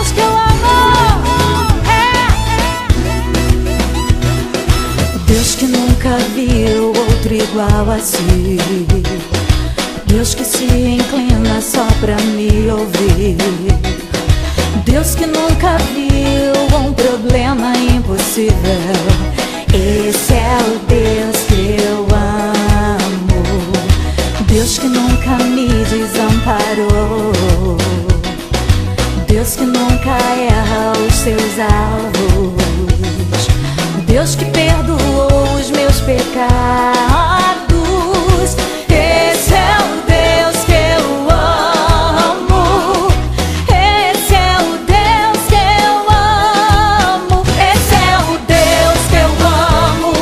Deus que eu amo. Deus que nunca viu outro igual a si. Deus que se inclina só pra me ouvir. Deus que nunca viu um problema impossível. Esse é o Deus que eu amo. Deus que nunca me desamparou. Deus que nunca erra os seus alvos. Deus que perdoou os meus pecados. Esse é o Deus que eu amo. Esse é o Deus que eu amo. Esse é o Deus que eu amo.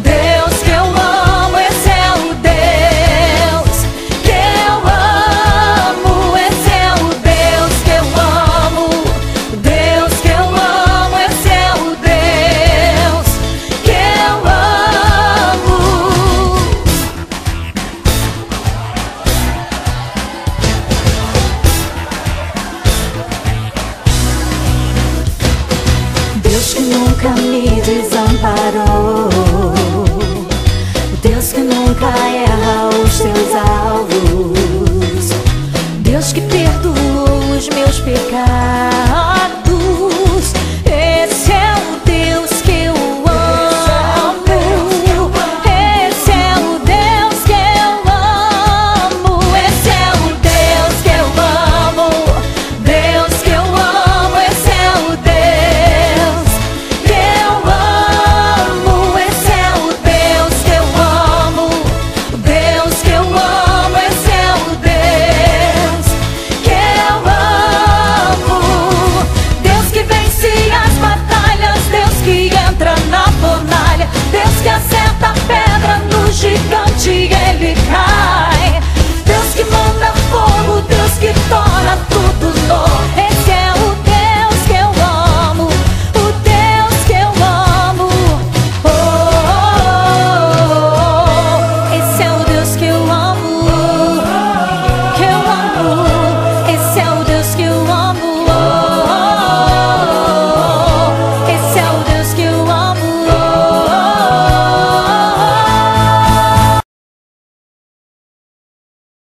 Deus que eu amo. Esse é o Deus que eu amo. Esse é o Deus que eu amo. Deus que eu amo. Esse é o Deus que eu amo. Deus que nunca me desamparou. Deus que nunca erra os seus alvos. Deus que perdoou os meus pecados.